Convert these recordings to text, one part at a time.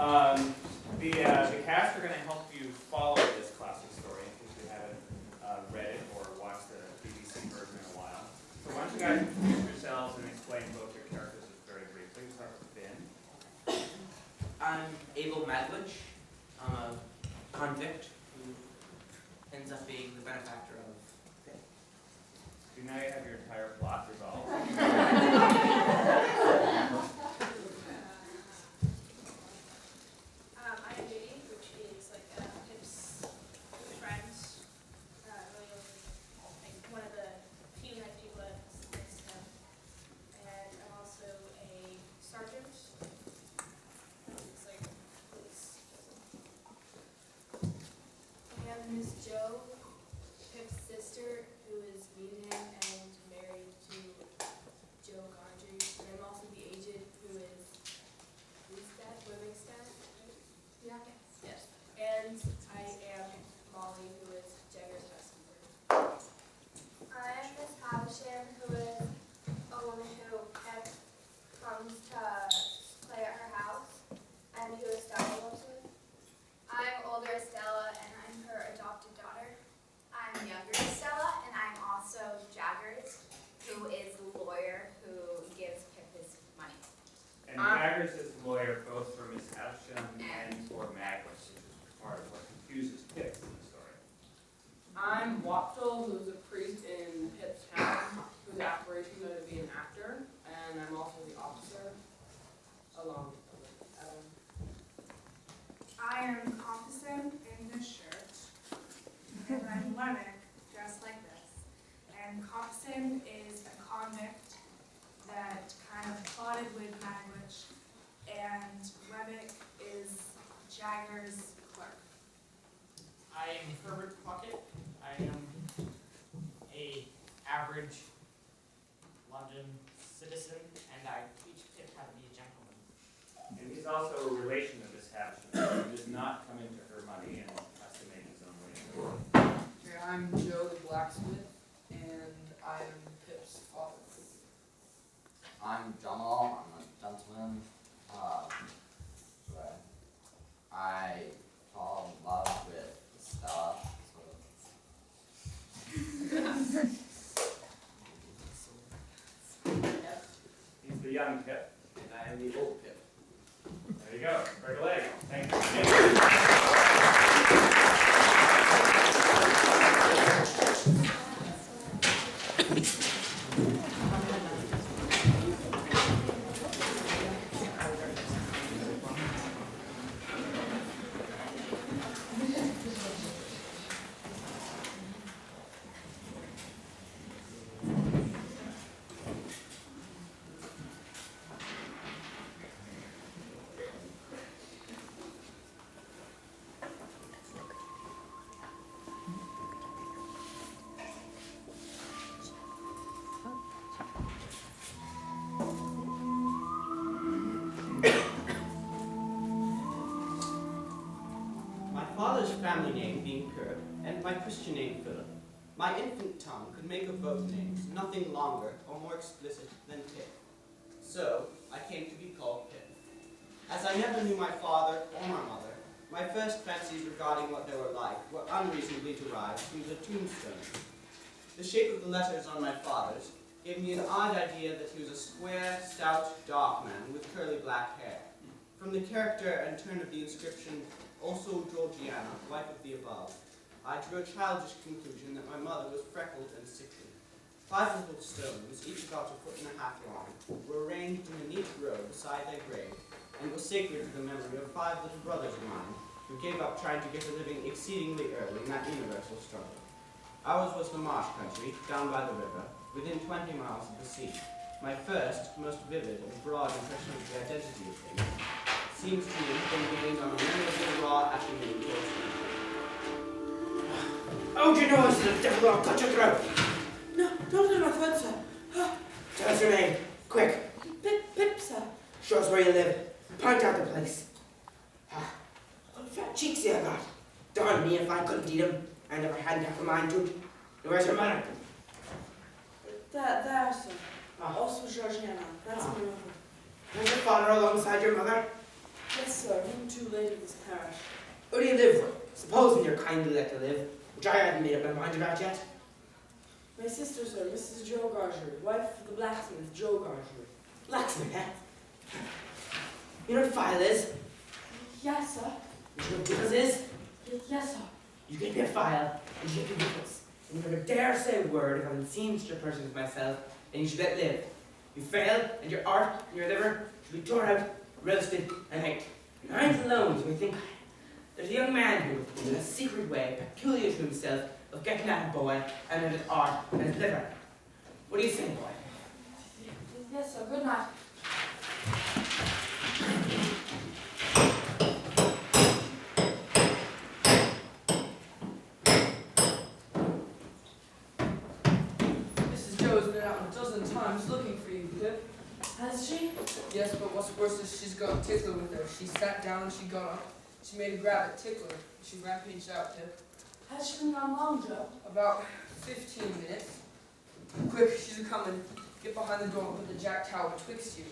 The cast are going to help you follow this classic story in case you haven't read it or watched the BBC version in a while. So why don't you guys introduce yourselves and explain both your characters very briefly. We'll start with Ben. I'm Abel Magwitch. I'm a convict who ends up being the benefactor of Pitt. So now you have your entire plot resolved. I'm Judy, which is like Pip's friend, really like one of the few nice people that assist him. And I'm also a sergeant. It's like police. And Miss Jo, Pip's sister, who is meeting him and married to Joe Gondry. And I'm also the agent who is Wimmick's dad. Yeah. Yes. And I am Molly, who is Jagger's housekeeper. I am Miss Havisham, who is a woman who comes to play at her house, and who is Stella lives with. I'm older Stella, and I'm her adopted daughter. I'm younger Stella, and I'm also Jaggers, who is the lawyer who gives Pip his money. And Jaggers is the lawyer both for Miss Havisham and for Magwitch, which is part of what confuses Pip in the story. I'm Watful, who's a priest in Pitt's town, whose aspiration is to be an actor, and I'm also the officer, along with Adam. I am Compson in this shirt, and I'm Wemmick, dressed like this. And Compson is a convict that kind of plotted with Magwitch, and Wemmick is Jagger's clerk. I am Herbert Puckett. I am a average London citizen, and I teach Pip how to be a gentleman. And he's also a relation of Miss Havisham. He does not come into her money and has to make his own way. Okay, I'm Joe the blacksmith, and I am Pip's father. I'm Jamal, I'm a gentleman. I fall in love with Stella. He's the young Pip. And I am the old Pip. There you go. Break a leg. Thank you. My father's family name being Kirk, and my Christian name Philip, my infant tongue could make of both names nothing longer or more explicit than Pip. So I came to be called Pip. As I never knew my father or my mother, my first fancies regarding what they were like were unreasonably derived from the tombstone. The shape of the letters on my father's gave me an odd idea that he was a square, stout, dark man with curly black hair. From the character and turn of the inscription, "Also Georgiana, wife of the above," I drew a childish conclusion that my mother was freckled and sickly. 5 little stones, each about 1.5 feet long, were arranged in a neat row beside their grave, and were sacred to the memory of 5 little brothers of mine, who gave up trying to get a living exceedingly early in that universal struggle. Ours was the marsh country, down by the river, within 20 miles of the sea. My first, most vivid and broad impression of the identity of things seems to me to have been gained on a memorable raw afternoon towards evening. Oh, do you know it's the devil I'll cut your throat? No, don't let my throat, sir. Tell us your name, quick. Pip, sir. Show us where you live. Point out the place. Fat cheeks you got. Darn me if I couldn't eat 'em. I never had half a mind to. Where's your mother? There, sir. Also Georgiana. That's my uncle. Was your father alongside your mother? Yes, sir. Him too. too late in this parish. Who do you live with? Supposing you're kindly let to live, which I hadn't made up my mind about yet. My sister, sir, Mrs. Joe Gargery, wife of the blacksmith, Joe Gargery. Blacksmith, eh? You know what file is? Yes, sir. You know what witness is? Yes, sir. You get me a file, and you get me witness. And you never dare say a word if I'm seen such a person as myself, and you should let live. You fail, and your art and your liver should be torn out, roasted, and hanged. And I ain't alone, so I think there's a young man here in a secret way, peculiar to himself, of getting at a boy, and his art, and his liver. What do you say, boy? Yes, sir. Good night. Mrs. Joe's been out a dozen times looking for you, Pip. Has she? Yes, but what's worse is she's got a tickler with her. She sat down and she got up. She made a grab at tickler. She rampaged out, Pip. Has she been gone long, Joe? About 15 minutes. Quick, she's a-coming. Get behind the door and put the jack towel betwixt you.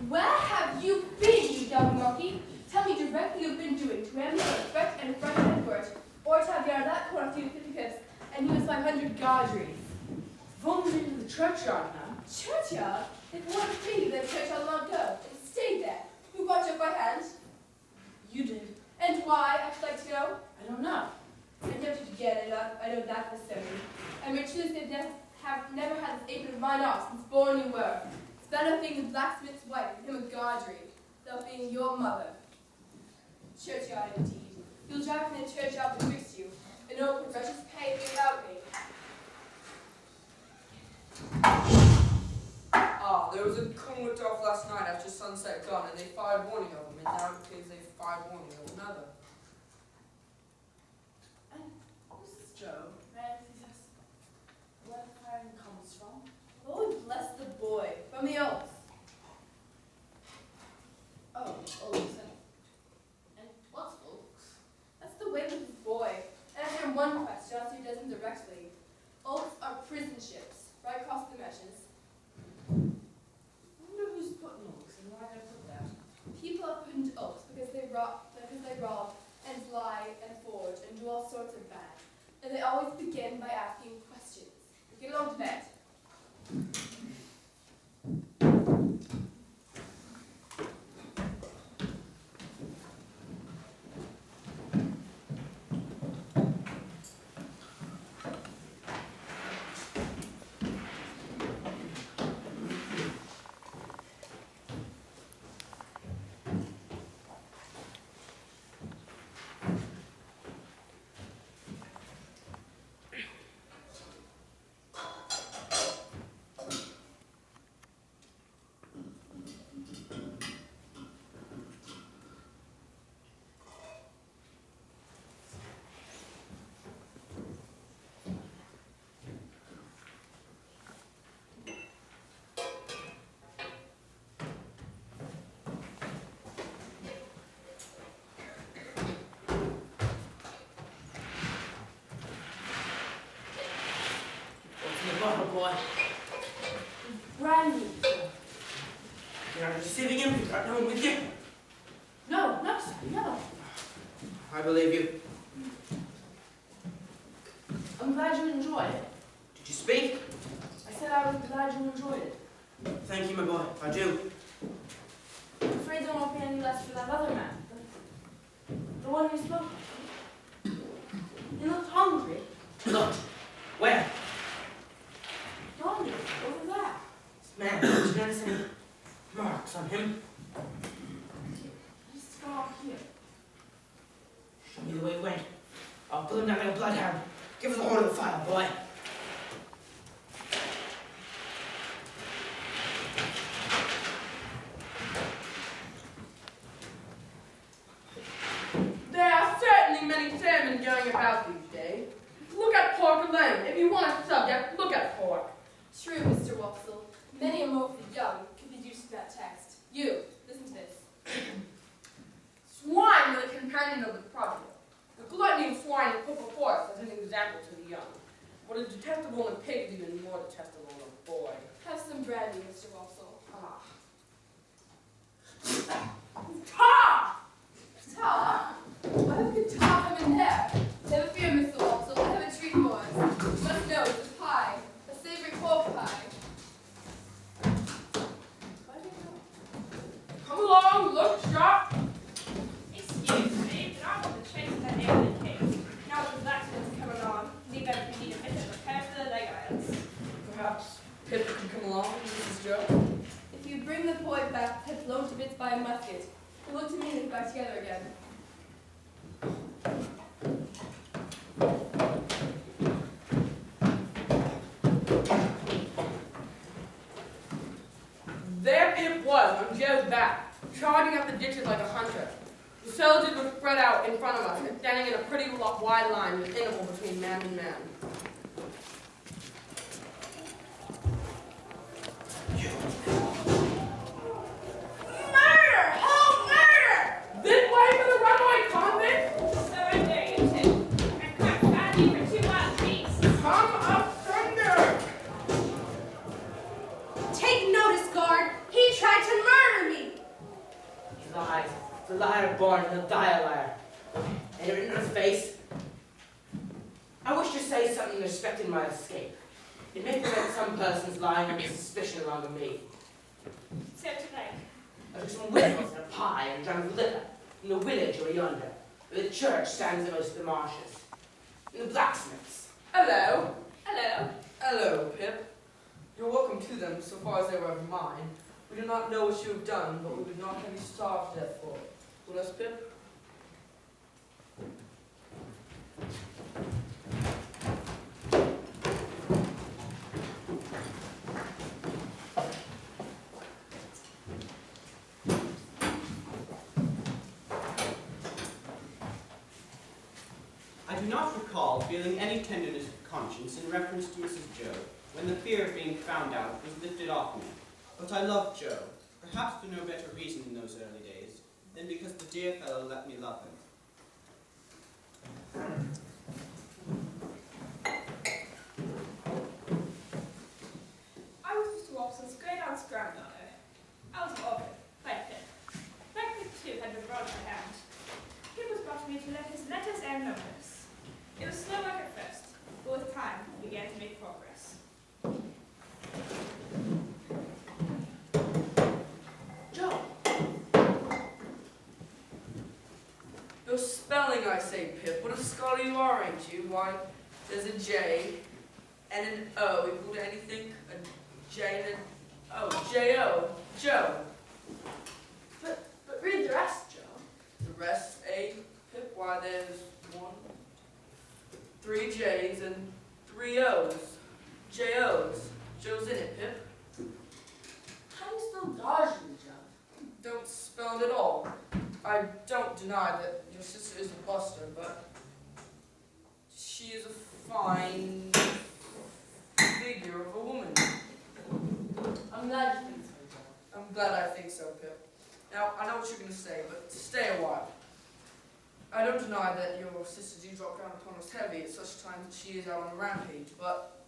Where have you been, you dumb monkey? Tell me directly you've been doing to him, threat and front Edward, or to have you out of that corner of 50 pips, and he was 500 gaudries. I've only been to the churchyard now. Churchyard? If you want to flee, then churchyard long go, and stay there. Who brought you up by hand? You did. And why, I'd like to know? I don't know. I never did get it up, I know that for certain. I'm rich as they have never had this apron of mine off since born you were. It's better being the blacksmith's wife and him a gaudry, than being your mother. Churchyard indeed. You'll drive me to the churchyard betwixt you, and no professions pay without me. Ah, there was a convict off last night after sunset gone, and they fired warning of him, and now because they fired warning of another. Mrs. Joe, may I please ask where the firing comes from? Lord bless the boy, from the oaths. Oh, Oaks. And what's Oaks? That's the way with his boy. And after one question, I'll see who does them directly. Oaths are prison ships, right across the meshes. I wonder who's putting Oaks and why they put that. People are put into oaths because they rob and lie and forge and do all sorts of bad. And they always begin by asking questions. Get along to bed. Oh, boy. Brand new. You're not deceiving him? You got no one with you? No, sir, no. I believe you. I'm glad you enjoyed it. Did you speak? I said I was glad you enjoyed it. Thank you, my boy. I do. I'm afraid there won't be any less for that other man. The one you spoke of. He looked hungry. Look. Where? Yonder, over there. This man, did you notice any marks on him? He's scar here. Show me the way he went. I'll pull him down like a bloodhound. Give us a hold of the file, boy. There are certainly many salmon going about these days. Look at pork alone. If you want a subject, look at pork. True, Mr. Wopsle. Many and more of the young could be used to that text. You, listen to this. Swine were the companion of the prodigal. The gluttony of swine is put before us as an example to the young. What is detestable in a pig is even more detestable in a boy. Have some brandy, Mr. Wopsle. Ah. along, look sharp. Excuse me, but I want to change that name in the case. Now that the accident's come along, leave everything need a bit of repair for the leg irons. Perhaps Pip can come along, Mrs. Joe. If you bring the boy back, Pip blown to bits by a musket. He'll look to me and get back together again. There Pip was, on Joe's back, charging up the ditches like a hunter. The soldiers were spread out in front of us, and standing in a pretty wide line with interval between man and man. Murder! Oh, murder! This way for the runaway convict! So I dare you to. And crack badly for 2 wild beasts. Come up thunder! Take notice, guard! He tried to murder me! He lies. The liar born, he'll die a liar. And it written on his face. I wish to say something respecting my escape. It may prevent some persons lying under suspicion along with me. So tonight. I took some wittles and a pie and drank liquor in the village over yonder, where the church stands amongst the marshes. And the blacksmiths. Hello. Hello. Hello, Pip. You're welcome to them, so far as they were of mine. We do not know what you have done, but we would not have you starved to death for it. Will us, Pip? I do not recall feeling any tenderness of conscience in reference to Mrs. Joe when the fear of being found out was lifted off me. But I loved Joe, perhaps for no better reason in those early days than because the dear fellow let me love him. I was Mr. Watson's great-aunt's granddaughter. I was orphaned, like Pip. Like Pip, too, had been brought by hand. Pip was brought to me to let his letters and numbers. It was slow work at first, but with time, we began to make progress. Joe. Your spelling, I say, Pip. What a scholar you are, ain't you? Why, there's a J and an O equal to anything. A J and an O. J-O. Joe. But read the rest, Joe. The rest, A, Pip. Why, there's 3 J's and 3 O's. J-O's. Joe's in it, Pip. How do you spell Darjeeling, Joe? Don't spell it at all. I don't deny that your sister is a buster, but she is a fine figure of a woman. I'm glad you think so, Joe. I'm glad I think so, Pip. Now, I know what you're going to say, but stay a while. I don't deny that your sister do drop down upon us heavy at such times that she is out on a rampage, but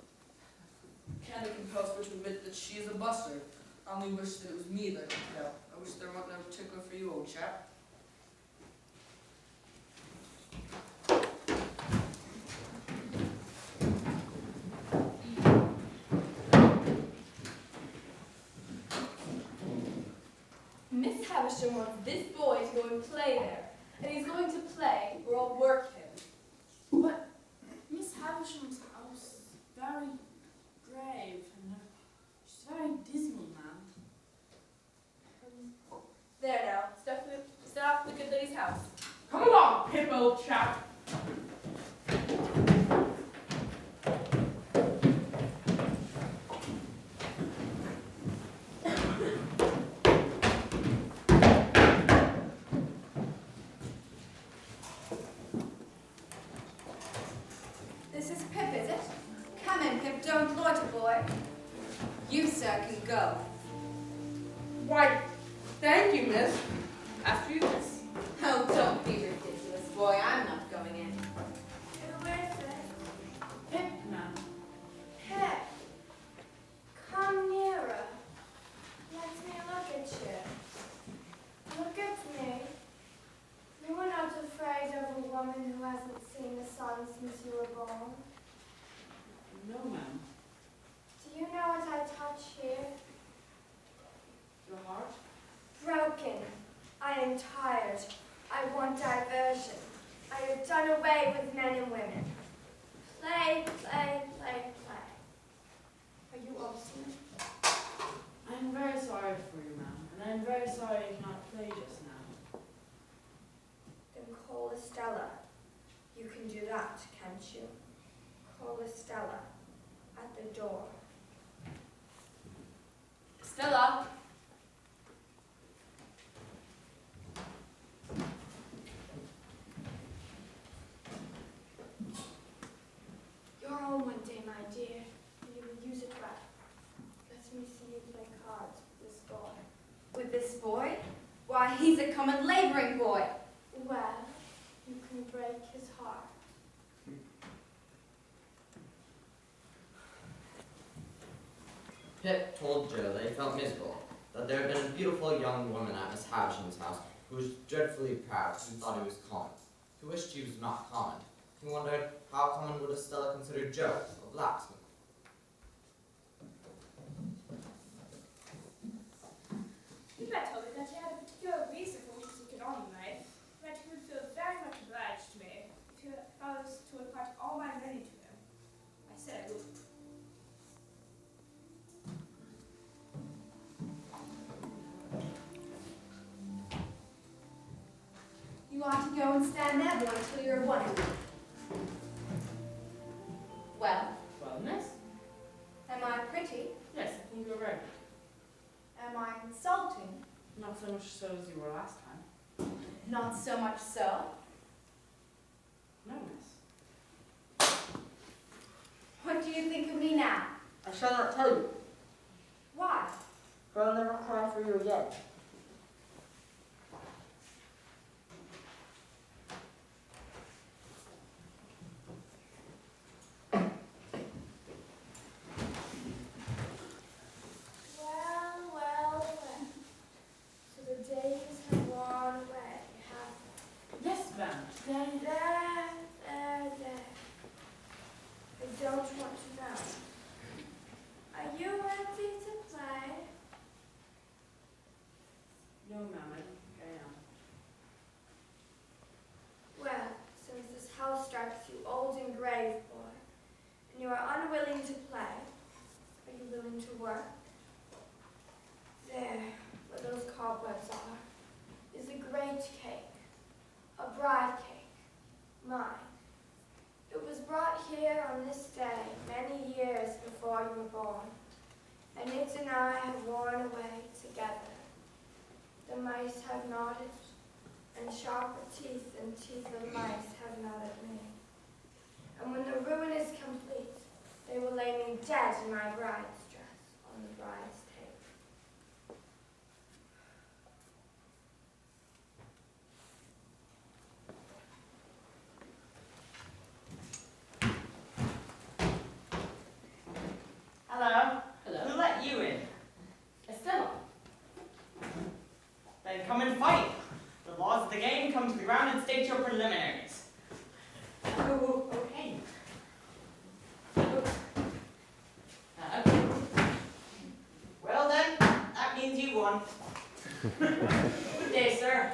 can it compel her to admit that she is a buster? I only wish that it was me that could tell. I wish there weren't no tickler for you, old chap. Miss Havisham wants this boy to go and play there. And he's going to play, or I'll work him. But Miss Havisham's house is very grave and she's very dismal, ma'am. There now, step off the good lady's house. Come along, Pip, old chap. This is Pip, is it? Come in, Pip, don't loiter, boy. You, sir, can go. Why, thank you, miss. After you, miss. Oh, don't be ridiculous, boy. I'm not going I am tired. I want diversion. I have done away with men and women. Play, play, play, play. Are you obstinate? I'm very sorry for you, ma'am, and I'm very sorry you cannot play just now. Then call Estella. You can do that, can't you? Call Estella at the door. Stella! Your own one day, my dear, and you will use it well. Let me see you play cards with this boy. With this boy? Why, he's a common laboring boy. Well, you can break his heart. Pip told Joe that he felt miserable, that there had been a beautiful young woman at Miss Havisham's house who was dreadfully proud and thought he was common. He wished he was not common. He wondered how common would Estella consider Joe, a blacksmith. You might tell me that you had a particular reason for which to get on in life, that he would feel very much obliged to me if I was to impart all my learning to him. I said I would. You ought to go and stand there, boy, till you're one. Well, Well, miss? am I pretty? Yes, I think you're very good. Am I insulting? Not so much so as you were last time. Not so much so. No, miss. What do you think of me now? I shall not tell you, Why? for I'll never cry for you again. Well, well, well. So the days have worn away, have Yes, ma'am. they? There. I don't want to know. Are you ready to play? No, ma'am, I don't think I am. Well, since this house strikes you old and grave, boy, and you are unwilling to play, are you willing to work? There, where those cobwebs are, is a great cake, a bride cake, mine. It was brought here on this day many years before you were born, and it and I have worn away together. The mice have gnawed it, and sharper teeth than teeth of mice have gnawed at me. And when the ruin is complete, they will lay me dead in my bride's dress on the bride's table. Hello. Hello. Who let you in? Estella. Then come and fight. The laws of the game come to the ground and state your preliminaries. Oh, okay. Okay. Well then, that means you won. Good day, sir.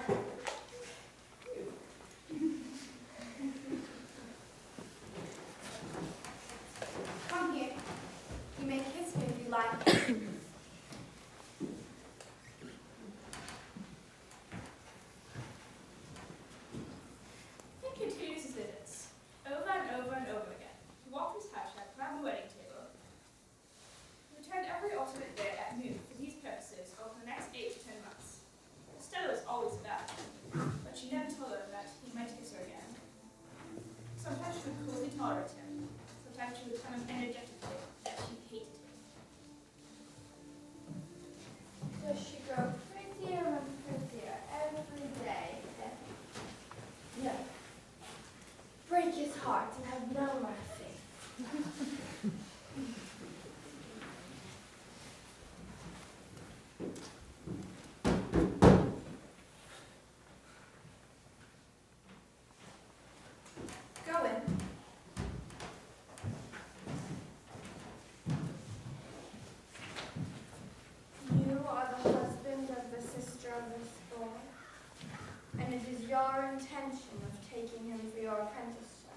Come here. You may kiss me if you like. He continues his visits, over and over and over again. He walked his house around the wedding table. He returned every alternate day at noon for these purposes over the next 8 to 10 months. Estella was always about him, but she never told him that he might kiss her again. Sometimes she would coolly tolerate him. Sometimes she would tell him energetically that she hated him. Does she grow prettier and prettier every day? No. Break his heart and have no mercy. Go in. You are the husband of the sister of this boy. your intention of taking him for your apprenticeship.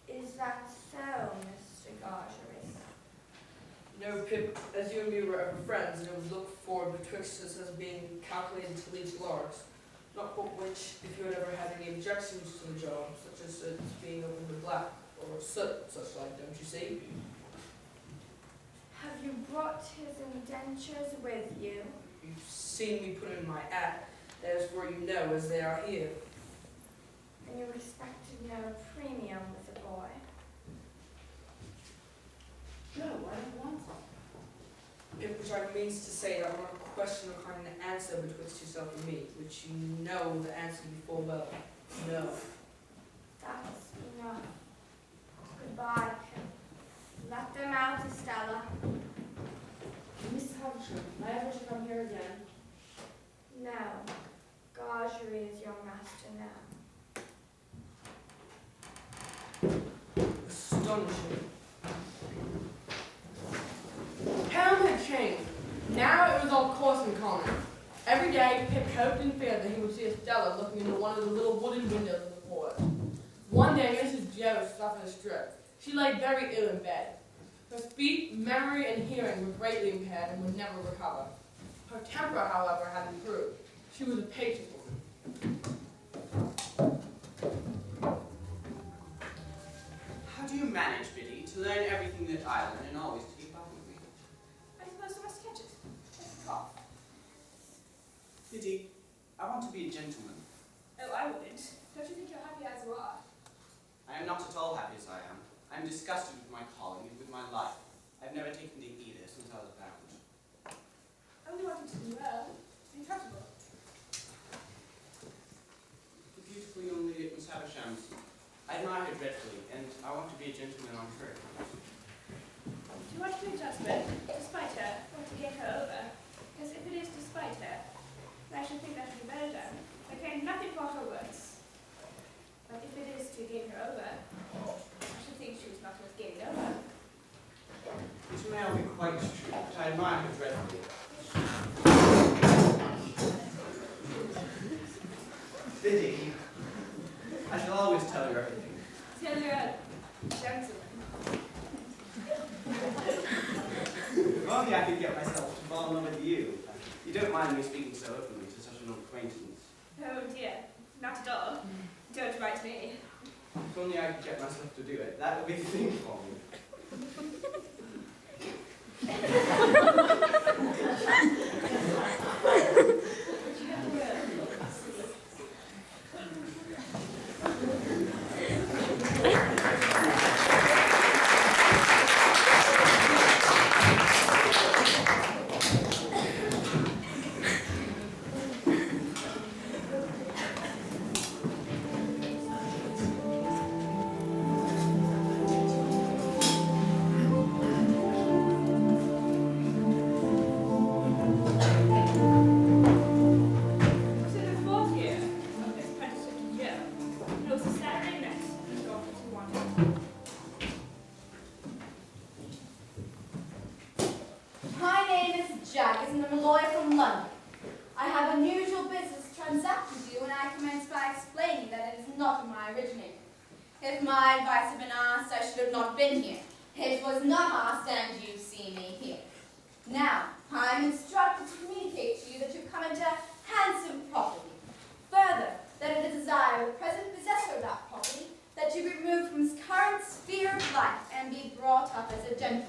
Is that so, Mr. Gargery? No, Pip, as you and me were ever friends, and it was looked for betwixt us as being calculated to lead to larks, not but which, if you had ever had any objections to the job, such as it being open with black, or soot, such like, don't you see? Have you brought his indentures with you? You've seen me put in my act, that is for you know, as they are here. And you expected no premium with the boy? No, I don't want some. Pip, which I means to say that I want a question or kind of answer betwixt yourself and me, which you know the answer before well. No. That's enough. Goodbye, Pip. Let them out, Estella. Miss Havisham, may I ever to come here again? No. Gaugery is your master now. Astonishing. Pound had changed. Now it was all coarse and common. Every day, Pip hoped and feared that he would see Estella looking into one of the little wooden windows of the porch. One day, Mrs. Joe suffered a stroke. She lay very ill in bed. Her speech, memory, and hearing were greatly impaired and would never recover. Her temper, however, had improved. She was a patient woman. How do you manage, Biddy, to learn everything that I learn and always to keep up with me? I suppose I must catch it. It's a cough. Biddy, I want to be a gentleman. Oh, I wouldn't. Don't you think you're happy as you are? I am not at all happy as I am. I am disgusted with my calling and with my life. I've never taken to either since I was bound. Only wanting to do well. Be comfortable. The beautiful young lady at Miss Havisham's. I admire her dreadfully, and I want to be a gentleman on her account. Do you want to do a judgment, despite her, or to gain her over? Because if it is despite her, I should think that should be better done. I care nothing for her words. But if it is to gain her over, I should think she was not worth gaining over. It may all be quite true, but I admire her dreadfully. Biddy, I shall always tell her everything. Tell her a gentleman. If only I could get myself to fall in love with you. You don't mind me speaking so openly to such an acquaintance. Oh dear, not at all. Don't write me. If only I could get myself to do it, that would be the thing for me. If my advice had been asked, I should have not been here. It was not asked, and you see me here. Now, I am instructed to communicate to you that you've come into handsome property. Further, that it is desired the present possessor of that property that you be removed from his current sphere of life and be brought up as a gentleman.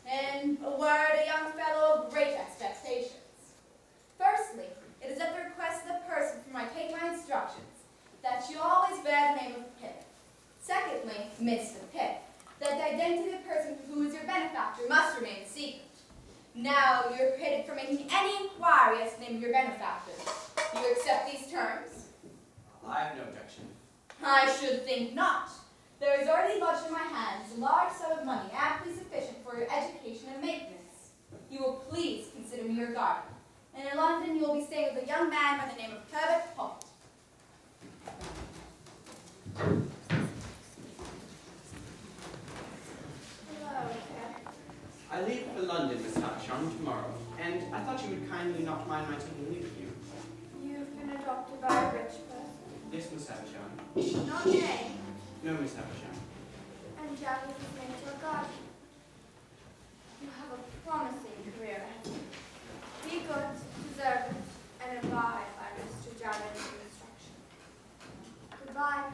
In a word, a young fellow of great expectations. Firstly, it is at the request of the person from whom I take my instructions that you always bear the name of Pip. Secondly, Mr. Pip, that the identity of the person who is your benefactor must remain a secret. Now you're prohibited from making any inquiry as to the name of your benefactor. Do you accept these terms? I have no objection. I should think not. There is already lodged in my hands a large sum of money amply sufficient for your education and maintenance. You will please consider me your guardian. And in London you will be staying with a young man by the name of Herbert Pocket. Hello, Pip. I leave for London, Miss Havisham, tomorrow, and I thought you would kindly not mind my taking leave of you. You've been adopted by a rich person. Havisham? Not name. No, Miss Havisham. And Jaggers is named your guardian. You have a promising career ahead of you. Be good, deserve it, and abide by Mr. Jaggers' instruction. Goodbye.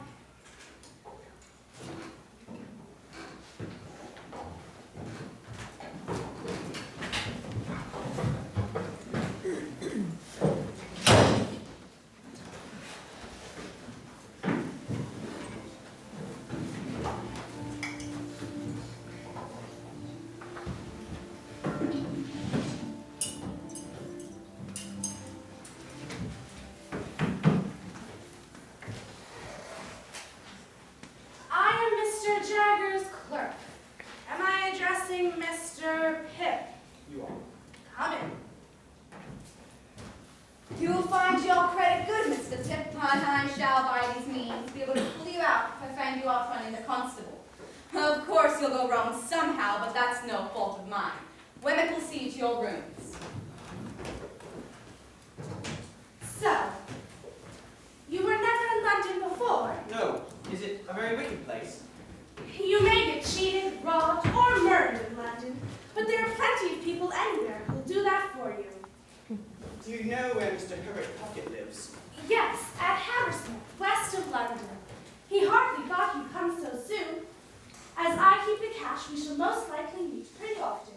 I am Mr. Jagger's clerk. Am I addressing Mr. Pip? You are. Come in. You will find your credit good, Mr. Tip, and I shall by these means be able to pull you out if I find you out running the constable. Of course you'll go wrong somehow, but that's no fault of mine. Women will see to your rooms. So, you were never in London before? No. Is it a very wicked place? You may get cheated, robbed, or murdered in London, but there are plenty of people anywhere who'll do that for you. Do you know where Mr. Herbert Pocket lives? Yes, at Havisham, west of London. He hardly thought he'd come so soon. As I keep the cash, we shall most likely meet pretty often.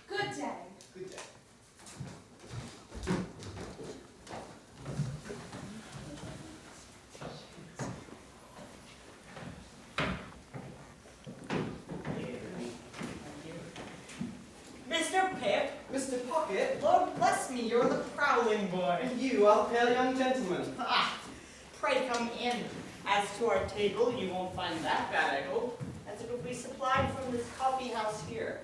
Good day. Good day. Mr. Pip, Mr. Pocket? Lord bless me, you're the prowling boy. And you are the pale young gentleman. Ah, pray come in. As to our table, you won't find that bad, I hope, as it will be supplied from this coffee house here.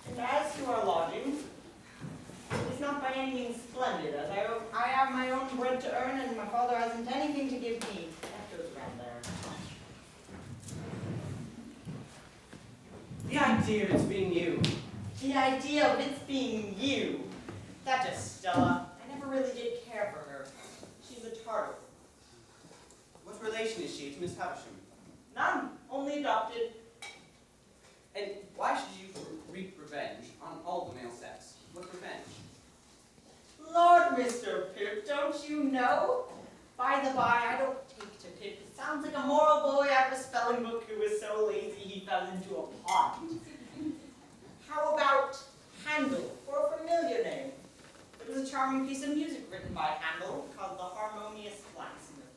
And as to our lodging, it's not by any means splendid, as I have my own bread to earn, and my father hasn't anything to give me. That goes around there. The idea of it being you. The idea of it being you. That Estella, I never really did care for her. She's a Tartar. What relation is she to Miss Havisham? None, only adopted. And why should you wreak revenge on all the male sex? What revenge? Lord, Mr. Pip, don't you know? By the by, I don't take to Pip. It sounds like a moral boy out of a spelling book who was so lazy he fell into a pond. How about Handel, for a familiar name? It was a charming piece of music written by Handel called The Harmonious Blacksmith.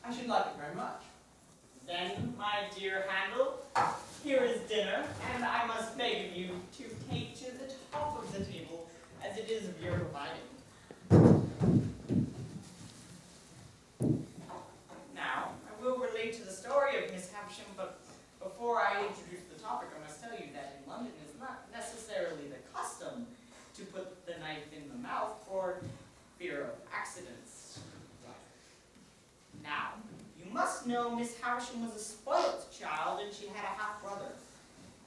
I should like it very much. Then, my dear Handel, here is dinner, and I must beg of you to take to the top of the table, as it is of your providing. Now, I will relate to the story of Miss Havisham, but before I introduce the topic, I must tell you that in London it's not necessarily the custom to put the knife in the mouth for fear of accidents. Now, you must know Miss Havisham was a spoilt child, and she had a half-brother.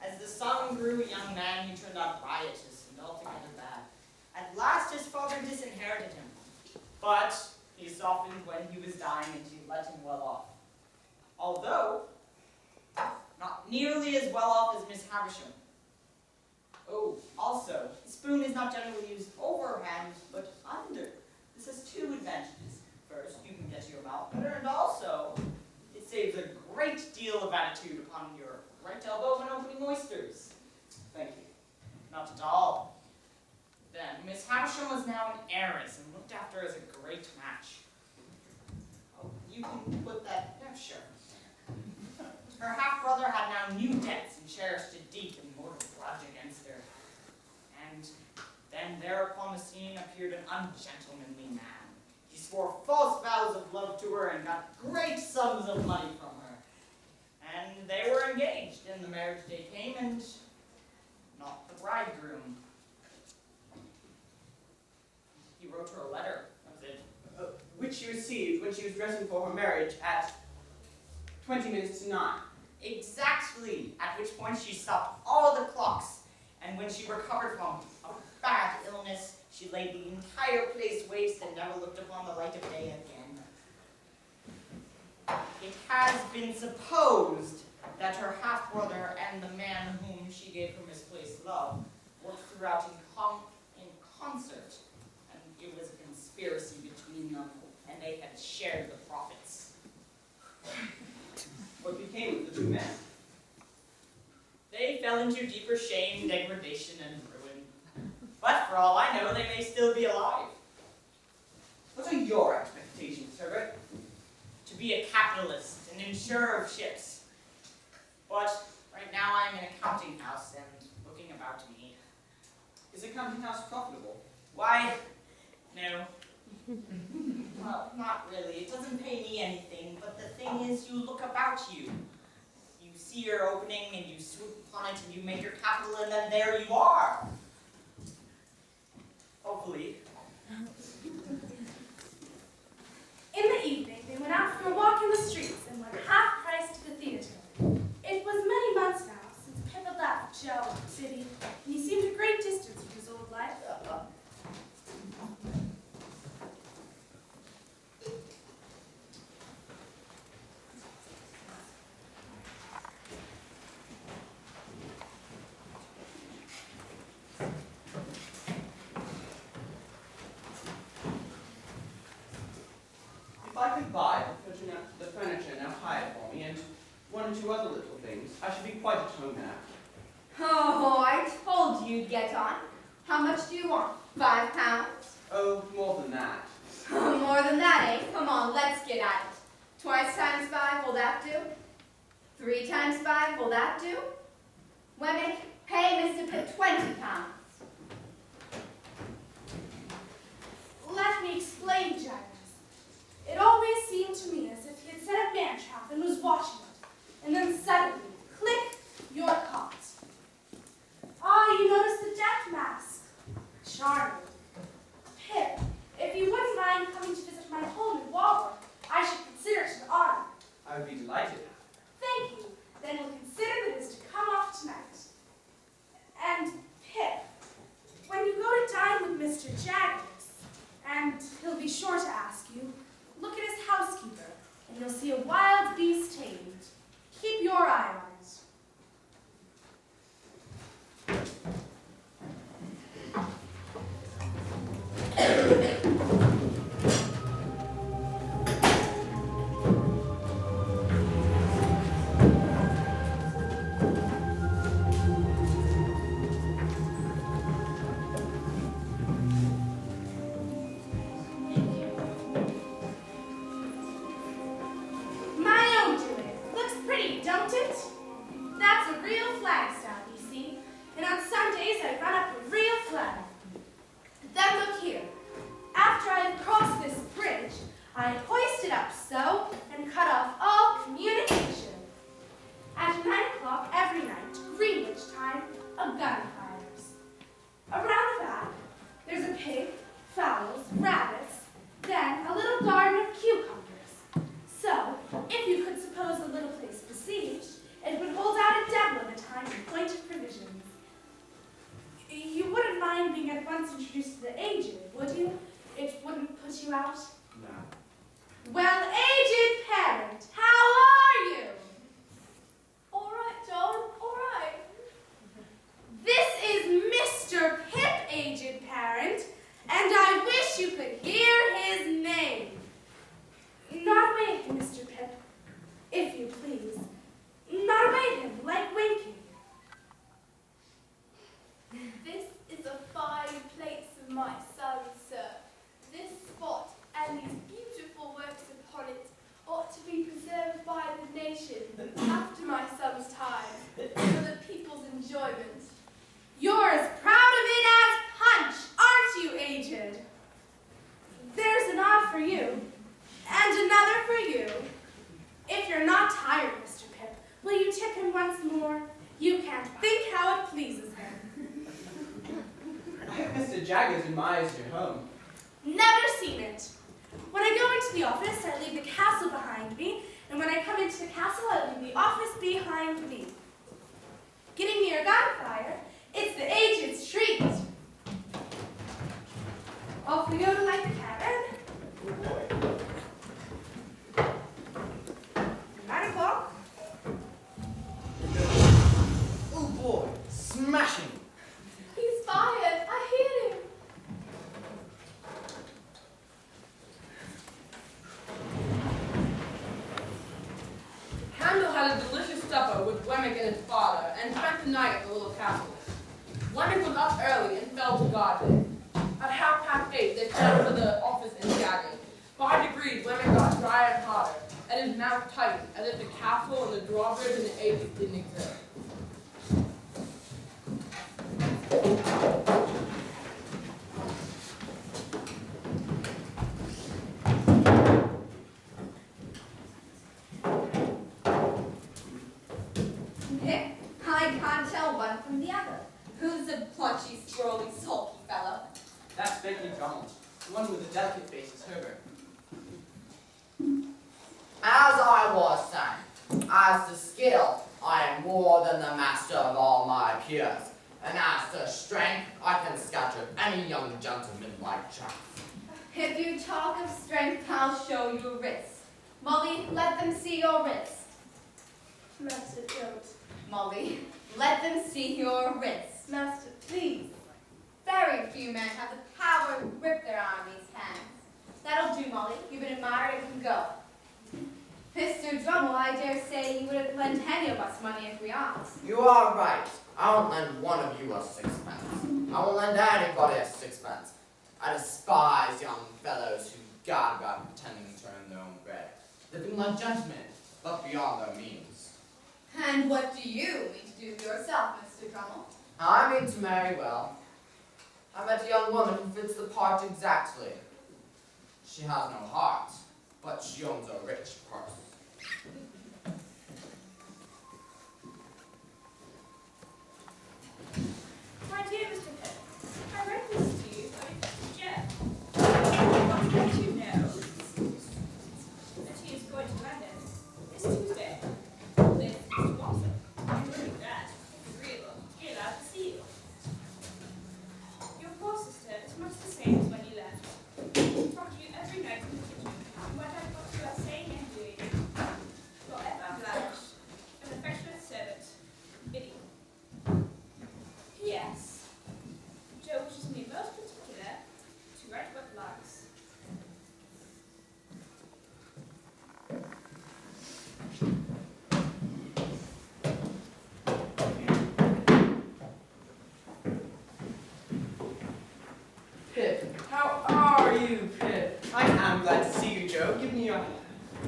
As the son grew a young man, he turned out riotous and altogether bad. At last his father disinherited him, but he softened when he was dying and he let him well off. Although, not nearly as well off as Miss Havisham. Oh, also, the spoon is not generally used overhand, but under. This has two advantages. First, you can get to your mouth better, and also, it saves a great deal of attitude upon your right elbow when opening oysters. Thank you. Not at all. Then, Miss Havisham was now an heiress and looked after as a great match. Oh, you can put that, no, sure. Her half-brother had now new debts and cherished a deep and mortal grudge against her. And then there upon the scene appeared an ungentlemanly man. He swore false vows of love to her and got great sums of money from her. And they were engaged, and the marriage day came, and not the bridegroom. He wrote her a letter, that was it. Which she received when she was dressing for her marriage at 20 minutes to 9. Exactly, at which point she stopped all the clocks, and when she recovered from a bad illness, she laid the entire place waste and never looked upon the light of day again. has been supposed that her half-brother and the man whom she gave her misplaced love worked throughout in concert, and it was a conspiracy between them, and they had shared the profits. What became of the two men? They fell into deeper shame, degradation, and ruin. But for all I know, they may still be alive. What are your expectations, Herbert? To be a capitalist, an insurer of ships. But right now I'm in a counting house and looking about me. Is a counting house profitable? Why? No. Well, not really. It doesn't pay me anything, but the thing is, you look about you. You see your opening and you swoop upon it and you make your capital and then there you are. Hopefully. In the evening, they went out for a walk in the streets and went half price to the theater. It was many months now since Pip had left Joe and Biddy, and he seemed a great distance from his old life. If I could buy the furniture now hired for me and one or two other little things, I should be quite at home now. Oh, I told you you'd get on. How much do you want? £5? Oh, more than that. More than that, eh? Come on, let's get at it. 2 times 5, will that do? 3 times 5, will that do? Women, pay Mr. Pitt £20. Let me explain, Jaggers. It always seemed to me as if he had set a man trap and was watching it, and then suddenly, click, you're caught. Ah, you noticed the death mask. Charming. Pip, if you wouldn't mind coming to visit my home in Walworth, I should consider it an honor. I would be delighted. Thank you. Then we'll consider that it is to come off tonight. And Pip, when you go to dine with Mr. Jaggers, and he'll be sure to ask you, look at his housekeeper, and you'll see a wild beast tamed. Keep your eye on it. My own doing. Looks pretty, don't it? That's a real flagstaff, you see. And on Sundays I run up a real flag. Then look here. After I have crossed this bridge, I hoist it up so and cut off all communication. At 9 o'clock every night, Greenwich time, a gun fires. Around the back, there's a pig, fowls, rabbits, then a little garden of cucumbers. So, if you could suppose the little place besieged, it would hold out a devil at a time in point of provisions. You wouldn't mind being at once introduced to the aged, would you? It wouldn't put you out? No. Well, aged parent, how are you? All right, John, all right. This is Mr. Pip, aged parent, and I wish you could hear his name. Not away him, Mr. Pip, if you please. Not away him, like winking. This is a fine place of my son, sir. This spot and these beautiful works upon it ought to be preserved by the nation after my son's time, for the people's enjoyment. You're as proud of it as Punch, aren't you, aged? There's an odd for you, and another for you. If you're not tired, Mr. Pip, will you tip him once more? You can't think how it pleases him. I hope Mr. Jaggers admires your home. Never seen it. When I go into the office, I leave the castle behind me, and when I come into the castle, I leave the office behind me. Getting near gunfire, it's the aged street. Off we go to light the cabin. the night at the little castle. Wemmick was up early and fell to guard there. At 8:30, they called for the office in gagging. By degrees, Wemmick got drier and harder, and his mouth tightened, as if the castle and the drawbridge and the ages didn't exist. Nick, I can't tell one from the other. Who's the plunchy, scrolly, sulky fellow? That's Bentley Drummond. The one with the delicate face is Herbert. As I was saying, as to skill, I am more than the master of all my peers. And as to strength, I can scatter any young gentleman like chaff. If you talk of strength, I'll show you a wrist. Molly, let them see your wrist. Master, don't. Molly, let them see your wrist. Master, Please. Very few men have the power to grip their army's hands. That'll do, Molly. You've been admired and can go. Mr. Drummond, I dare say you would lend any of us money if we asked. You are right. I won't lend one of you a sixpence. I won't lend anybody a sixpence. I despise young fellows who gad about pretending to earn their own bread, living like gentlemen, but beyond their means. And what do you mean to do yourself, Mr. Drummond? I mean to marry well. I met a young woman who fits the part exactly. She has no heart, but she owns a rich purse. My dear Mr. Pitt, I read this to you by Jeff. What don't you know that he is going to London this Tuesday with Mr. Watson? I'm really glad, agreeable, he'll glad to see you. Your poor sister is much the same as when you left. Talk to you every night in the kitchen, and what you are saying and doing. Your ever obliged and affectionate servant, Biddy. P.S. Joe wishes me most particular to write what likes. Pip, how are you, Pip? I am glad to see you, Joe. Give me your...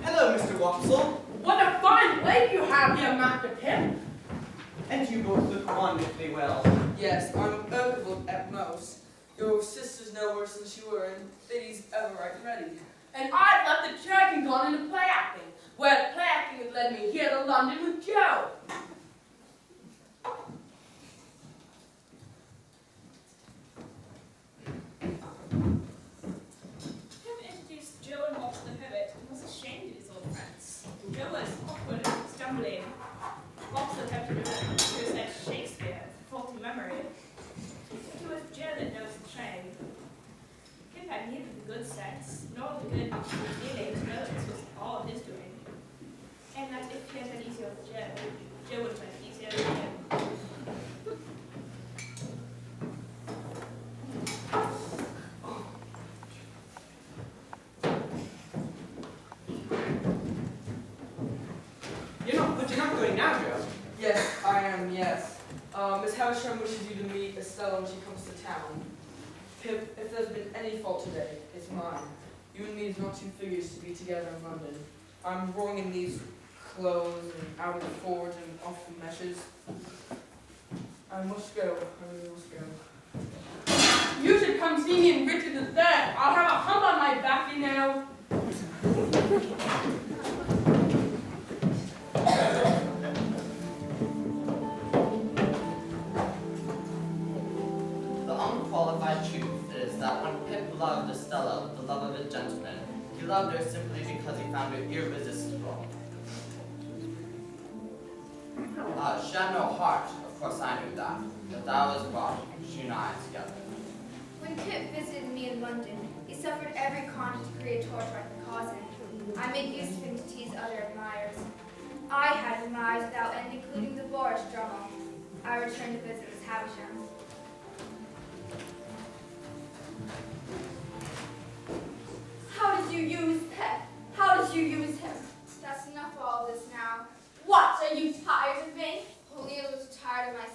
Hello, Mr. Wopsle. What a fine leg you have here, Master Pip. And you both look wonderfully well. Yes, I'm irritable at most. Your sister's no worse than she were, and Biddy's ever right and ready. And I've left the church and gone into play acting, where play acting has led me here to London with Joe. Pip introduced Joe and Watson the Hermit and was ashamed of his old friends. Joe was awkward and stumbling. Watson had to remember he was like Shakespeare, faulty memory. It was Joe that knows the train. Pip had neither the good sense nor the good feeling to know that this was all his doing. And that if he had been easier with Joe, Joe would have been easier with him. But you're not going now, Joe. Yes, I am, yes. Miss Havisham wishes you to meet Estella when she comes to town. Pip, if there's been any fault today, it's mine. You and me is not two figures to be together in London. I'm wrong in these clothes and out of the forge and off the meshes. I must go. I really must go. You should come see me in Richard III. I'll have a hump on my back, you know. The unqualified truth is that when Pip loved Estella with the love of a gentleman, he loved her simply because he found her irresistible. She had no heart, of course I knew that, but that was what she and I together. When Pip visited me in London, he suffered every conscious degree of torture I could cause him. I made use of him to tease other admirers. I had admirers without end, including the boorish Drummond. I returned to visit Miss Havisham. How did you use Pip? How did you use him? That's enough of all this now. What, are you tired of me? Leah was tired of my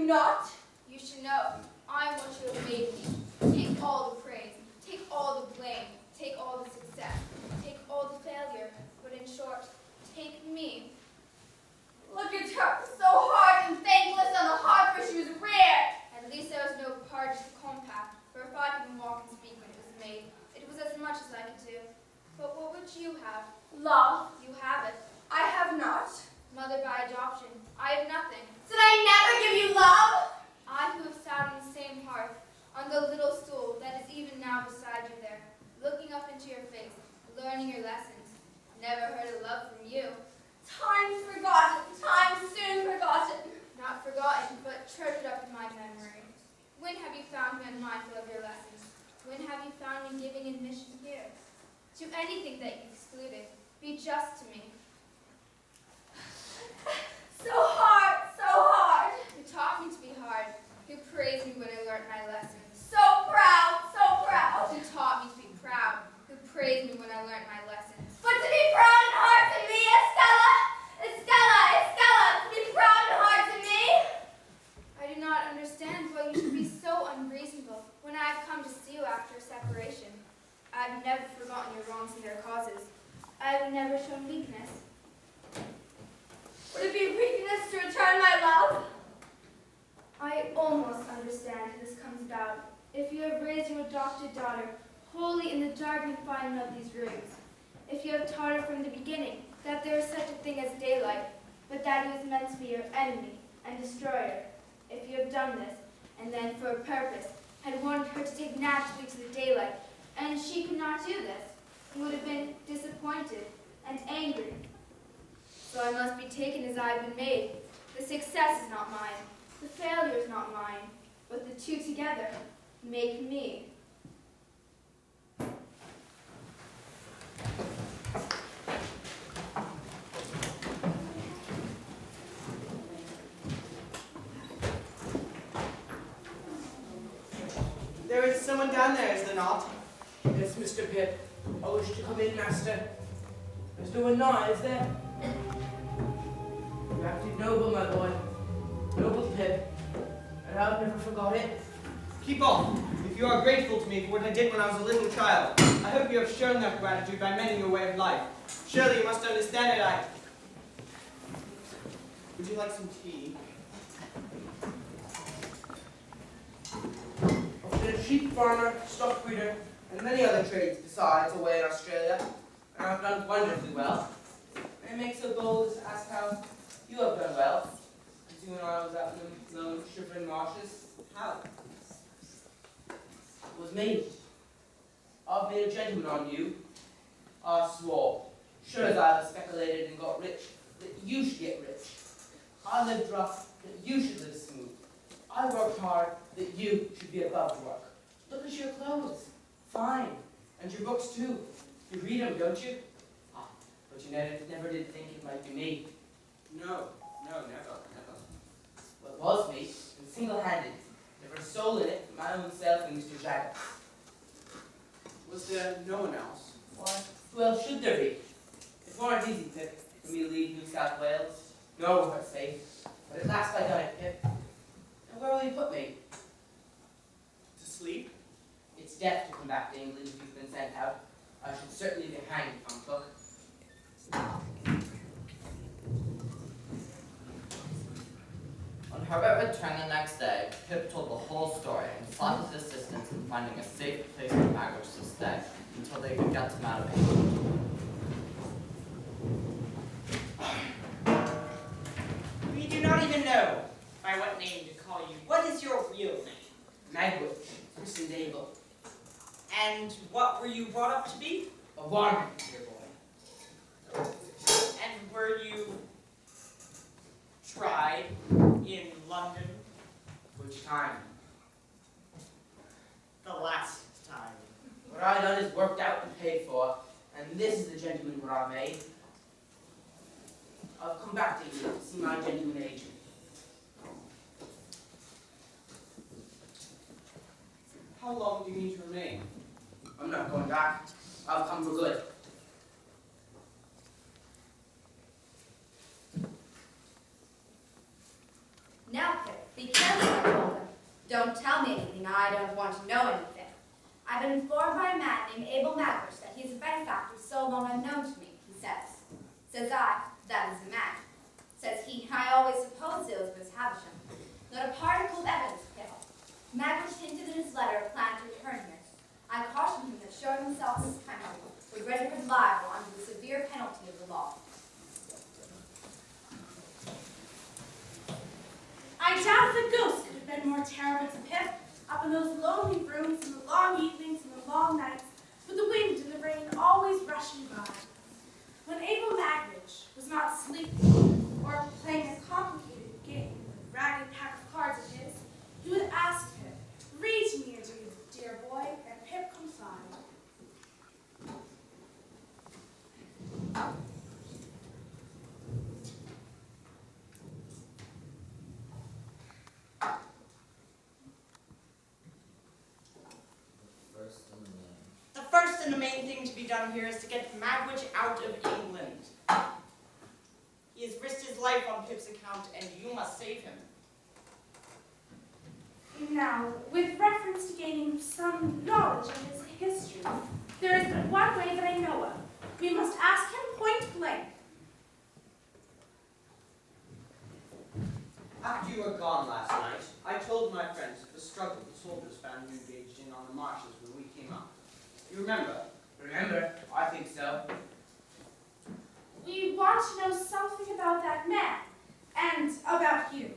not? You should know, I'm what you have made me. Take all the praise, take all the blame, take all the success, take all the failure, but in short, take me. Look at her, so hard and thankless on the heart where she was reared. At least there was no part to the compact, for if I could walk and speak when it was made, it was as much as I could do. But what would you have? Love, You have it. I have not. Mother by adoption, I have nothing. Did I never give you love? I who have sat on the same hearth, on the little stool that is even now beside you there, looking up into your face, learning your lessons, never heard of love from you. Time forgotten, time soon forgotten. Not forgotten, but treasured up in my memory. When have you found me unmindful of your lessons? When have you found me giving admission here? To anything that you excluded, be just to me. So hard, so hard. You taught me to be hard. You praised me when I learnt my lessons. So proud, so proud. You taught me to be proud. You praised me when I learnt my lessons. But to be proud and hard to me, Estella! Estella, Estella, to be proud and hard to me! I do not understand why you should be so unreasonable when I have come to see you after a separation. I have never forgotten your wrongs and their causes. I have never shown weakness. Would it be weakness to return my love? I almost understand how this comes about. If you have raised your adopted daughter wholly in the dark confinement of these rooms, if you have taught her from the beginning that there is such a thing as daylight, but that he was meant to be your enemy and destroyer, if you have done this, and then for a purpose, had wanted her to take naturally to the daylight, and she could not do this, you would have been disappointed and angry. So I must be taken as I have been made. The success is not mine. The failure is not mine. But the two together make me. There is someone down there, is there not? Yes, Mr. Pip. I wish to come in, master. There's no one now, is there? You acted noble, my boy. Noble Pip. And I've never forgot it. Keep off, if you are grateful to me for what I did when I was a little child. I hope you have shown that gratitude by mending your way of life. Surely you must understand it, Would you like some tea? I've been a sheep farmer, stock breeder, and many other trades besides away in Australia. And I've done wonderfully well. May I make so bold as to ask how you have done well? As you and I was out in the lone shivering marshes. How? It was me. I've made a gentleman on you. I swore, sure as I have speculated and got rich, that you should get rich. I lived rough, that you should live smooth. I worked hard, that you should be above work. Look at your clothes. Fine. And your books too. You read them, don't you? Ah, but you never did think it might be me. No, never. Well, it was me, and single-handed. Never a soul in it but my own self and Mr. Jaggers. Was there no one else? Why, who else should there be? It weren't easy, Pip, for me to leave New South Wales. No, we're safe. But at last I done it, Pip. And where will you put me? To sleep? It's death to come back to England if you've been sent out. I should certainly be hanged if I'm took. On Herbert returned the next day, Pip told the whole story and sought his assistance in finding a safe place for Magwitch to stay until they could get him out of England. We do not even know by what name to call you. What is your real name? Magwitch, christened Abel. And what were you brought up to be? A varmint, dear boy. And were you tried in London? Which time? The last time. What I done is worked out and paid for, and this is the gentleman what I made. I've come back to England to see my gentleman agent. How long do you mean to remain? I'm not going back. I'll come for good. Now, Pip, Be careful, I told him. Don't tell me anything. I don't want to know anything. I've been informed by a man named Abel Magwitch that he is a benefactor so long unknown to me, he says. Says I, that is the man. Says he, I always supposed it was Miss Havisham. Not a particle of evidence failed. Magwitch hinted in his letter a plan to return here. I cautioned him that showing himself this country would render him liable under the severe penalty of the law. I doubt the ghost could have been more terrible to Pip, up in those lonely rooms in the long evenings and the long nights, with the wind and the rain always rushing by. When Abel Magwitch was not sleeping or playing a complicated game with a ragged pack of cards of his, he would ask Pip, "Read to me a dream, dear boy," and Pip complied. The first and the main thing to be done here is to get Magwitch out of England. He has risked his life on Pip's account, and you must save him. Now, with reference to gaining some knowledge of his history, there is but one way that I know of. We must ask him point blank. After you were gone last night, I told my friends of the struggle the soldiers found you engaged in on the marshes when we came up. You remember? Remember? I think so. We want to know something about that man, and about you.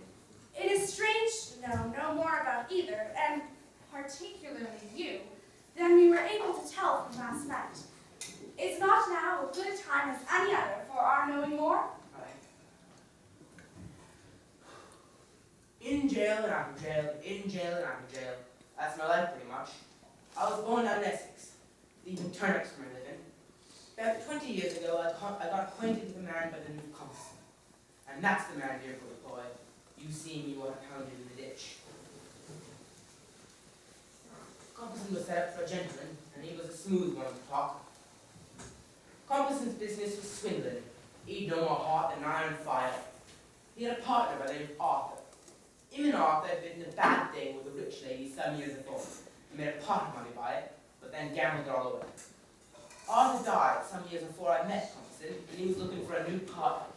It is strange to know no more about either, and particularly you, than we were able to tell from last night. Is not now as good a time as any other for our knowing more? In jail and out of jail, in jail and out of jail. That's my life pretty much. I was born out in Essex, leaving turnips for my living. About 20 years ago, I got acquainted with a man by the name of Compson. And that's the man, dear little boy. You see me what I pounded in the ditch. Compson was set up for a gentleman, and he was a smooth one to talk. Compson's business was swindling. He'd no more heart than iron fire. He had a partner by the name of Arthur. Him and Arthur had been in a bad thing with a rich lady some years before. He made a pot of money by it, but then gambled it all away. Arthur died some years before I met Compson, and he was looking for a new partner.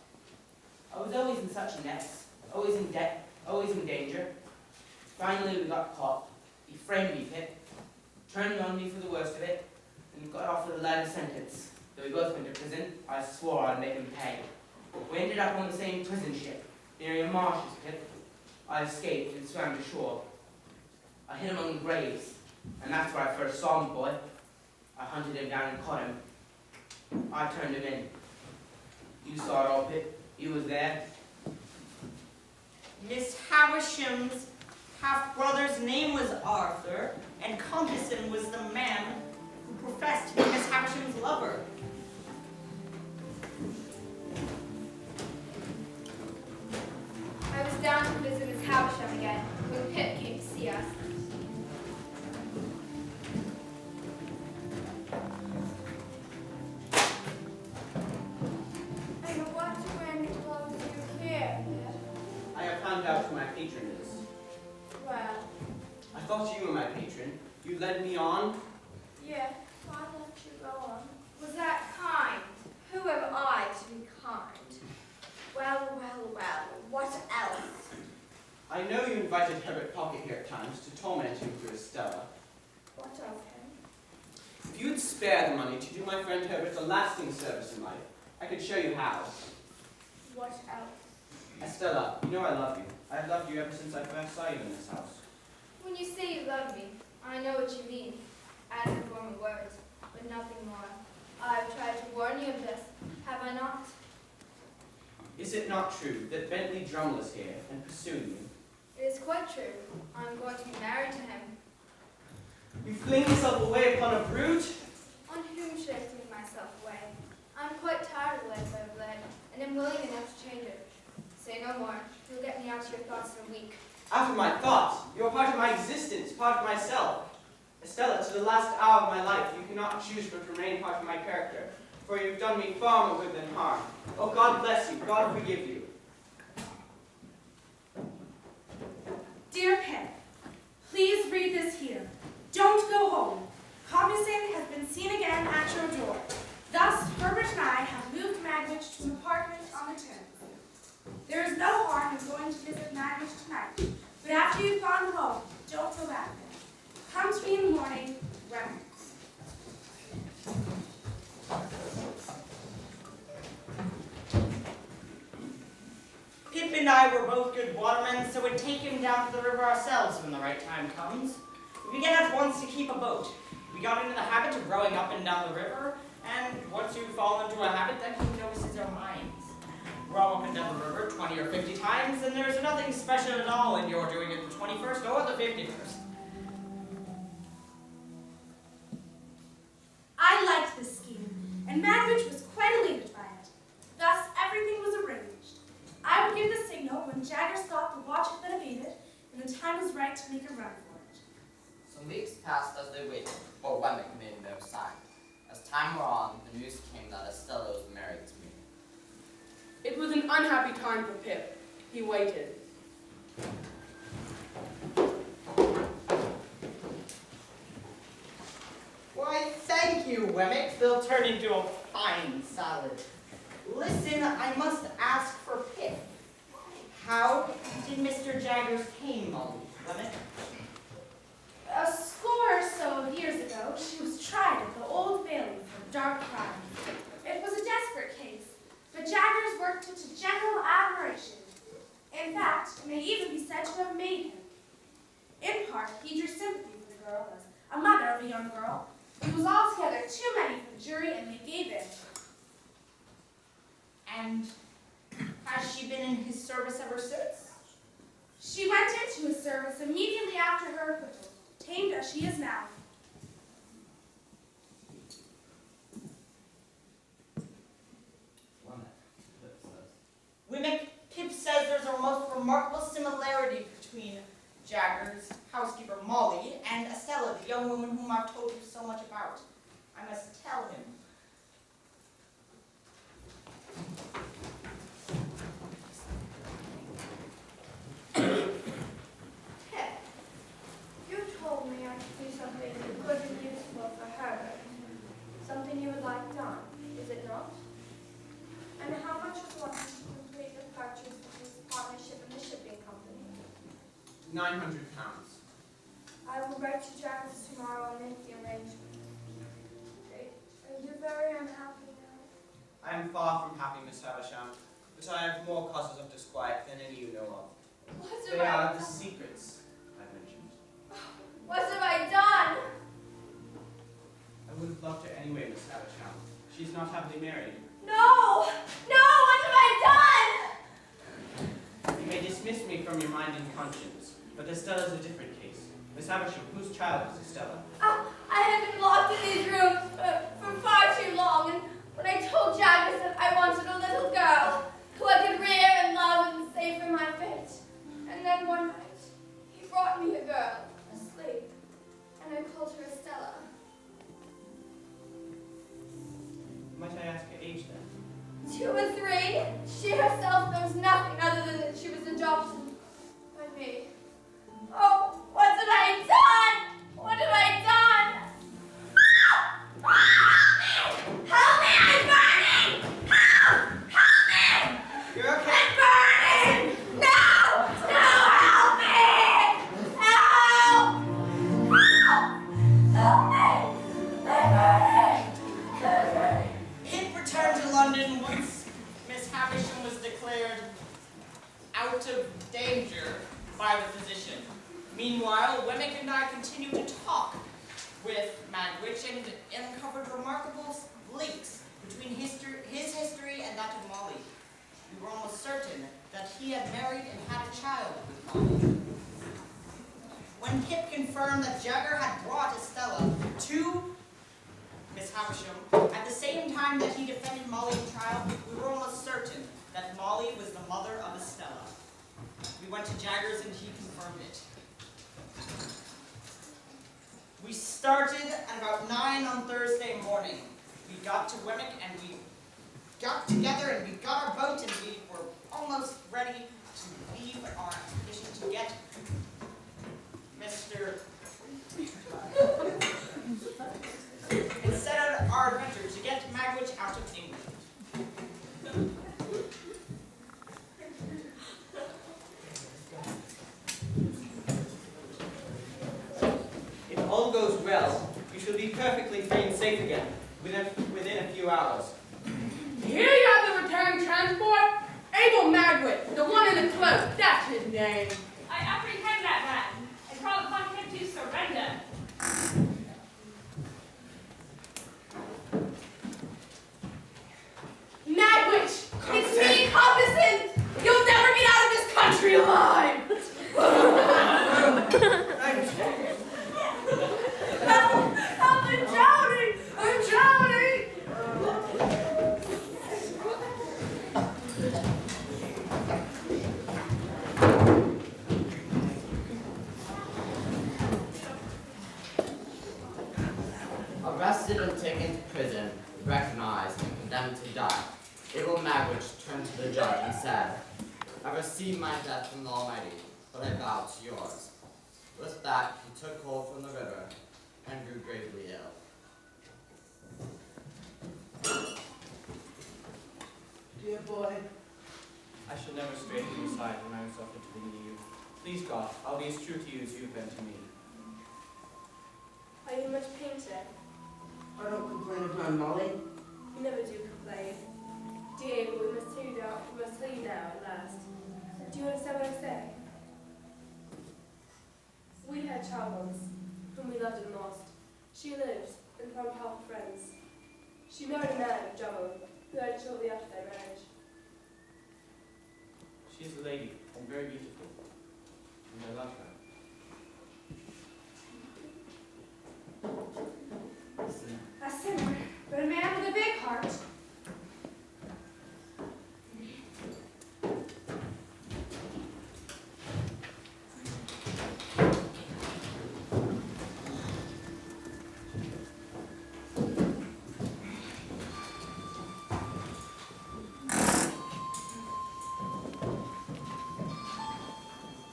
I was always in such a mess, always in debt, always in danger. Finally, we got caught. He framed me, Pip, turned on me for the worst of it, and got off with a lighter sentence. Though we both went to prison, I swore I'd make him pay. We ended up on the same prison ship, near your marshes, Pip. I escaped and swam to shore. I hid among the graves, and that's where I first saw him, boy. I hunted him down and caught him. I turned him in. You saw it all, Pip. He was there. Miss Havisham's half-brother's name was Arthur, and Compson was the man who professed to be Miss Havisham's lover. I was down to visit Miss Havisham again when Pip came to see us. And what went on you here, Pip? I have found out who my patron is. Well, I thought you were my patron. You led me on. yeah, why don't you go on? Was that kind? Who am I to be kind? Well, well, well, what else? I know you invited Herbert Pocket here at times to torment him through Estella. What of him? If you'd spare the money to do my friend Herbert a lasting service in life, I could show you how. What else? Estella, you know I love you. I've loved you ever since I first saw you in this house. When you say you love me, I know what you mean. As in formal words, but nothing more. I've tried to warn you of this, have I not? Is it not true that Bentley Drummle is here and pursuing you? It is quite true. I'm going to be married to him. You fling yourself away upon a brute? On whom should I fling myself away? I'm quite tired of the life I've led, and am willing enough to change it. Say no more. You'll get me out of your thoughts in a week. Out of my thoughts? You're part of my existence, part of myself. Estella, to the last hour of my life, you cannot choose but to remain part of my character, for you've done me far more good than harm. Oh, God bless you. God forgive you. After you've gone home, don't go back there. Come to me in the morning, Wemmick. Pip and I were both good watermen, so we'd take him down to the river ourselves when the right time comes. We began at once to keep a boat. We got into the habit of rowing up and down the river, and once you fall into a habit, that notices our minds. Row up and down the river 20 or 50 times, and there's nothing special at all when you're doing it the 21st or the 51st. I liked this scheme, and Magwitch was quite elated by it. Thus, everything was arranged. I would give the signal when Jaggers thought the watch had been evaded, and the time was right to make a run for it. Some weeks passed as they waited, but Wemmick made no sign. As time wore on, the news came that Estella was married to me. It was an unhappy time for Pip. He waited. Why, thank you, Wemmick. They'll turn into a fine salad. Listen, I must ask for Pip. How did Mr. Jaggers tame Molly, Wemmick? A score or so of years ago, she was tried at the Old Bailey for dark crimes. It was a desperate case, but Jaggers worked it to general admiration. In fact, it may even be said to have made him. In part, he drew sympathy for the girl as a mother of a young girl. It was altogether too many for the jury, and they gave in. And has she been in his service ever since? She went into his service immediately after her acquittal, tamed as she is now. Wemmick, Pip says there's a most remarkable similarity between Jaggers, housekeeper Molly, and Estella, the young woman whom I've told you so much about. I must tell him. Pip, you told me I could do something good and useful for her. Something you would like done, is it not? And how much is wanted to complete the purchase of this partnership in the shipping company? £900. I will write to Jaggers tomorrow and make the arrangement. Are you very unhappy now? I am far from happy, Miss Havisham, but I have more causes of disquiet than any you know of. What They have I are the done? secrets I mentioned. What have I done? I would have loved her anyway, Miss Havisham. She's not happily married. No! No! What have I done? You may dismiss me from your mind and conscience, but Estella's a different case. Miss Havisham, whose child is Estella? I have been locked in these rooms for far too long, and when I told Jaggers that I wanted a little girl who I could rear and love and save from my fate, and then one night he brought me a girl asleep, and I called her Estella. Might I ask her age then? 2 or 3. She herself knows nothing other than that she was adopted by me. Oh, what have I done? What have I done? Help me! I'm burning! Help me! You're okay. I'm burning! No! No! Help me! Help! Help me! I'm burning! Pip returned to London once Miss Havisham was declared out of danger by the physician. Meanwhile, Wemmick and I continued to talk with Magwitch and uncovered remarkable links between his history and that of Molly. We were almost certain that he had married and had a child with Molly. When Pip confirmed that Jagger had brought Estella to Miss Havisham, at the same time that he defended Molly in trial, we were almost certain that Molly was the mother of Estella. We went to Jaggers and he confirmed it. We started at about 9 on Thursday morning. We got to Wemmick and we got together and we got our boat and we were almost ready to leave our expedition to get Mr. and set out our adventure to get Magwitch out of England. well, you shall be perfectly free and safe again within a few hours. Here you have the return transport. Abel Magwit, the one in the cloak, that's his name. I apprehend that man and call upon him to surrender. Magwit, it's me, Cognizant. You'll never get out of this country alive. Help, I'm drowning. I'm drowning. Arrested and taken to prison, recognized and condemned to die, Abel Magwitch turned to the judge and said, I received my death from the Almighty, but I vow to yours. With that, he took hold from the river and grew gravely ill. Dear boy, I shall never stray from your side when I am suffered to leave you. Please God, I'll be as true to you as you have been to me. Are you in much pain today? I don't complain of my Molly. You never do complain. Dear, but we must tell you now at last. Do you understand what I say? We had a child once, whom we loved and lost. She lives and found help friends. She married a man of Jumbo, who died shortly after their marriage. She is a lady and very beautiful, and I love her. A sinner, but a man with a big heart.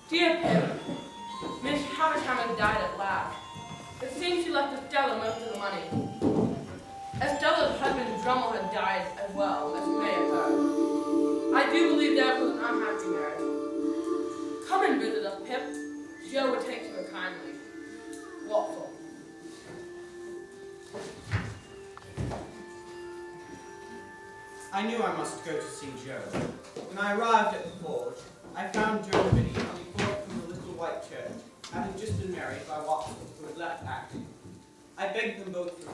Dear Pip, Miss Havisham has died at last. It seems she left Estella most of the money. Estella's husband Drummel had died as well, as you may have heard. I do believe that was an unhappy marriage. Come and visit us, Pip. Joe would take to her kindly. Watful. I knew I must go to see Joe. When I arrived at the forge, I found Joe and Biddy coming forth from the little white church, having just been married by Watson, who had left acting. I begged them both for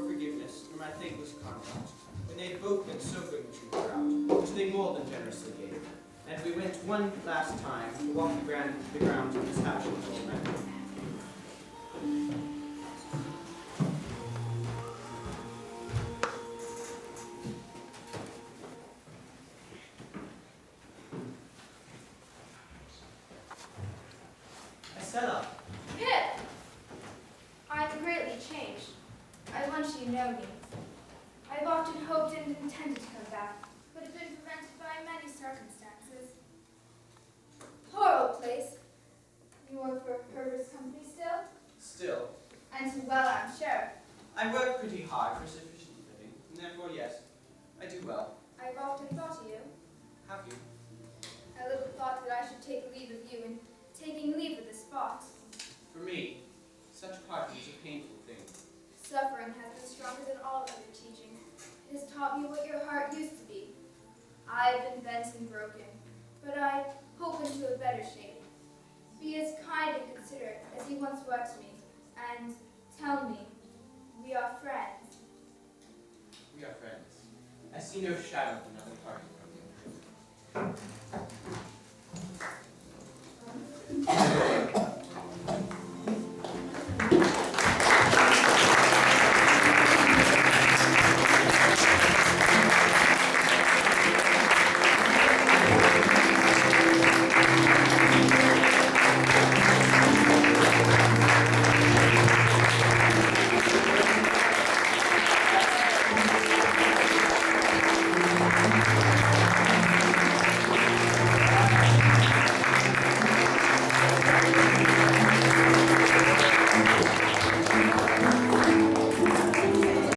forgiveness for my thankless conduct, when they had both been so good to her out, which they more than generously gave. And we went one last time to walk the grounds of Miss Havisham's old man. Estella, Pip! I'm greatly changed. I want you to know me. I've often hoped and intended to come back, but have been prevented by many circumstances. Poor old place. You work for Herbert's company still? still, And too well, I'm sure. I work pretty hard for sufficient living, and therefore, yes, I do well. I've often thought of you. Have you? I little thought that I should take leave of you, and taking leave of the spot. For me, such parting is a painful thing. Suffering has been stronger than all other teaching. It has taught me what your heart used to be. I have been bent and broken, but I hope into a better shape. Be as kind and considerate as you once were to me, and tell me, we are friends. We are friends. I see no shadow of another parting from you.